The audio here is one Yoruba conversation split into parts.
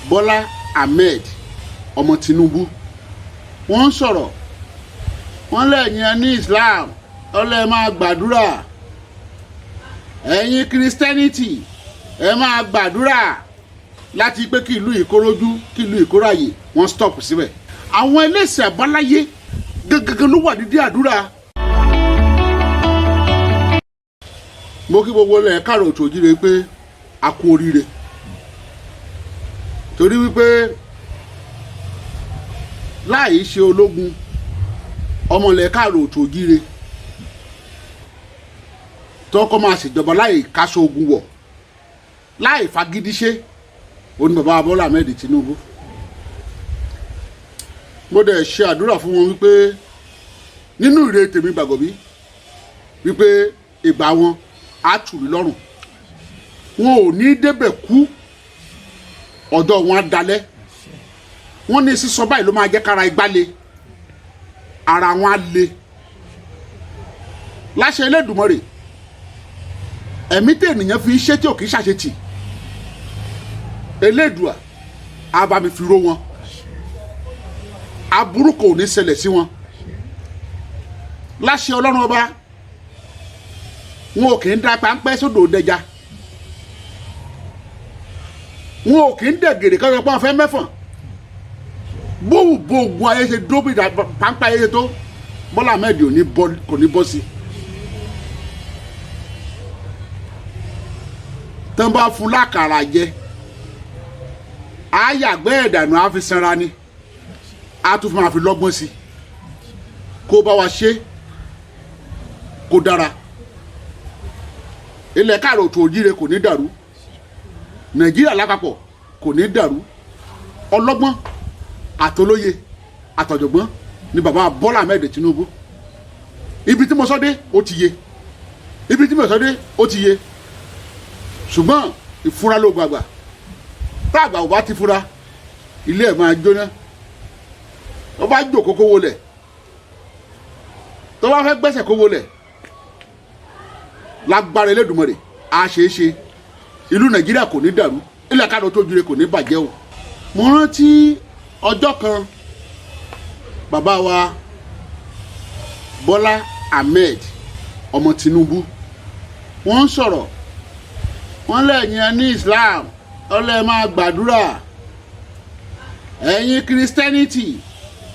Bola Ahmed Tinubu wọ́n sọ̀rọ̀ wọ́n lẹ́yìn ní Islam ọlẹ́ máa gbàdúrà ẹ̀yin Christianity ẹ máa gbàdúrà láti pé kí ìlú ìkórójú kí ìlú ìkóráyè wọ́n stop síbẹ̀ àwọn ẹlẹ́sìn àbáláyé gẹ́gẹ́ ló wà nídìí àdúrà. mo kí gbogbo ilẹ̀ káàrọ̀ òtò jíire pé a kú oríire torí wípé láì ṣe ológun ọmọ ilẹ̀ káàrọ̀ òtò jíire tọkọ máa ṣèjọba láì káṣọ ogun wọ̀ láì fagídí ṣe òní bàbá Bola Ahmed Tinubu mo dẹ̀ ṣe àdúrà fún wọn wípé nínú ìre tèmi gbàgbọ́ bí wípé ìgbà wọn á tù mí lọ́rùn wọn ò ní débẹ̀ kú ọ̀dọ̀ wọn á dalẹ̀ wọ́n ní sísọ báyìí ló máa jẹ́ kára igbá le ara wọn á le láṣẹ Elédùmarè ẹ̀mí tí ènìyàn fi ń ṣe tí ò kì í ṣàṣetì Elédùà á bá mi fi ró wọn aburú kò ní ṣẹlẹ̀ sí wọn láṣẹ Ọlọ́run ọba wọn ò kì í dá páńpẹ́ sódò dẹja wọn ò kì í dẹ̀gẹ̀rẹ̀ kọ́ ọ̀pọ̀ ọ̀fẹ́ mẹ́fọ̀n bóògùn ayé ṣe dóbi páńpẹ́ ayé ṣe tó Bola Ahmed kò ní bọ́ sí tán bá fún lákàrà jẹ àyàgbẹ́ ẹ̀dànù á fi sanra ni á tún fún máa fi lọ́gbọ́n sí kó bá wa ṣe kó dára ilẹ̀ káàrọ̀ òtò òjíire kò ní dàrú Nàìjíríà lápapọ̀ kò ní dàrú ọlọ́gbọ́n àtolóye àtọ̀jọ̀gbọ́n ni bàbá Bola Ahmed Tinubu ibi tí mo sọ dé ó ti yé ibi tí mo sọ dé ó ti yé ṣùgbọ́n ìfúra ló gbàgbà tá àgbà ò bá ti fura ilé ẹ̀ máa jóná tó bá jò kókó wọlẹ̀ tó bá fẹ́ gbẹ́sẹ̀ kó wọlẹ̀ lágbára Elédùmarè á ṣeé ṣe ìlú Nàìjíríà kò ní dàrú ilẹ̀ káàdọ̀ tó jire kò ní bàjẹ́ o. mo rántí ọjọ́ kan bàbá wa Bola Ahmed Tinubu wọ́n sọ̀rọ̀ wọ́n lẹ́yìn ní Islam ọlẹ́ máa gbàdúrà ẹ̀yin Christianity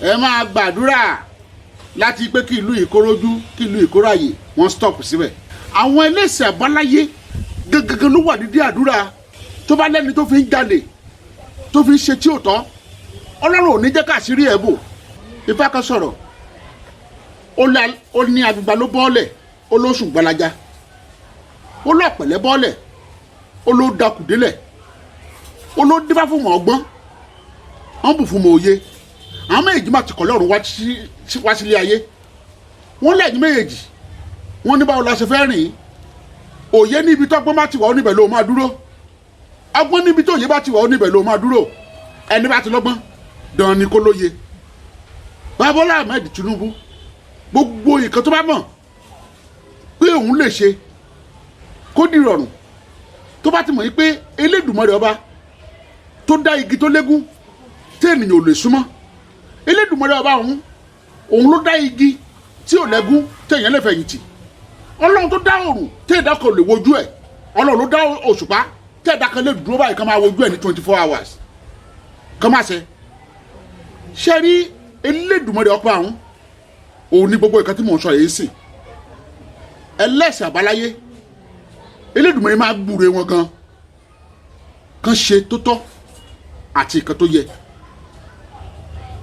ẹ máa gbàdúrà láti pé kí ìlú ìkórójú kí ìlú ìkóráyè wọ́n stop síbẹ̀ àwọn ẹlẹ́sìn àbáláyé gẹ́gẹ́ ló wà nídìí àdúrà tó bá lẹ́ni tó fi ń jalè tó fi ń ṣe tí ò tọ́ Ọlọ́run ò ní jẹ́ káàṣírí ẹ̀ bò Ifá kan sọ̀rọ̀ ó ní agbègbè ló bọ́ọ̀lẹ̀ ó ló sùn gbalaja ó lọ pẹ̀lẹ́ bọ́ọ̀lẹ̀ ó ló dakù délẹ̀ ó ló dífá fún mọ̀ ọgbọ́n wọ́n bù fún mọ̀ òye àwọn méjèèjì máa ti kọ̀ lọ́rùn wá sílé ayé wọ́n lẹ́yìn méjèèjì wọ́n ní báwo la ṣe fẹ́ rìn òye níbi tó ọgbọ́n bá ti wà ó níbẹ̀ ló máa dúró ọgbọ́n níbi tó òye bá ti wà ó níbẹ̀ ló máa dúró ẹni bá ti lọ́gbọ́n dán ni kó lóye. Bola Ahmed Tinubu gbogbo nǹkan tó bá mọ̀ pé òun lè ṣe kó di rọrùn tó bá ti mọ̀ yìí pé Elédùmarè ọba tó dá igi tó légún tí ènìyàn ò lè súnmọ́ Elédùmarè ọba òun ló dá igi tí ò lẹ́gún tí èèyàn lè fẹ̀yìntì Ọlọ́run tó dá òrùn tí ẹ̀dá kan lè wojú ẹ̀ Ọlọ́run ló dá òṣùpá tí ẹ̀dá kan lè dúró báyìí kan máa wojú ẹ̀ ní 24 hours kan máa ṣe ṣe rí Elédùmarè ọba òun ní gbogbo nǹkan tí mò ń sọ yìí sìn ẹlẹ́sìn àbáláyé Elédùmarè máa gbúre wọn gan kan ṣe tó tọ́ àti nǹkan tó yẹ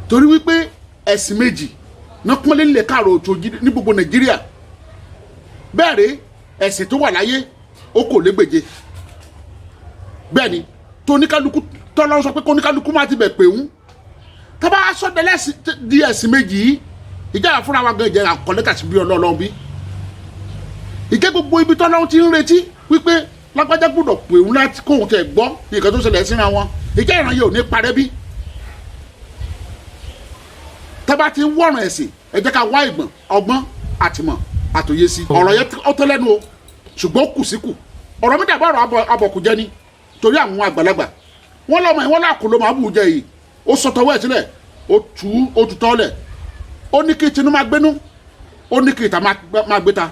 torí wípé ẹ̀sìn méjì náà pọ́nlé lè káàrọ̀ òtò ní gbogbo Nàìjíríà bẹ́ẹ̀ rèé ẹ̀sìn tó wà láyé ó kò légbèje bẹ́ẹ̀ ni tó oníkálukú tọ́lọ́run sọ pé kó oníkálukú má ti bẹ̀ pé ń tó bá sọ́dẹ̀lẹ́sìn di ẹ̀sìn méjì yìí ìjà fúnra wa gan ìjẹ́ àkọlẹ́tà sí bí Ọlọ́run bí ìjẹ́ gbogbo ibi tọ́lọ́run ti ń retí wípé lágbájá gbọ́dọ̀ pè ń láti kóhun tẹ̀ gbọ́ nǹkan tó ṣẹlẹ̀ síra wọn ìjẹ́ ìran yìí ò ní parẹ́ bí tó bá ti ń wọ̀ràn ẹ̀sìn ẹ jẹ́ ká wá ìgbọ̀n ọgbọ́n àtìmọ̀ àtòyé sí ọ̀rọ̀ yẹn ó tẹ́ lẹ́nu o ṣùgbọ́n ó kù sí kù ọ̀rọ̀ mi dàbọ̀ ọ̀rọ̀ abọ̀kù jẹ́ ni torí àwọn àgbàlagbà wọ́n lọ́mọ yìí wọ́n lákò ló máa bù jẹ yìí ó sọtọwọ́ ẹ̀ sílẹ̀ ó tutọ́ lẹ̀ ó ní kí tinú máa gbénú ó ní kí ìta máa gbé ta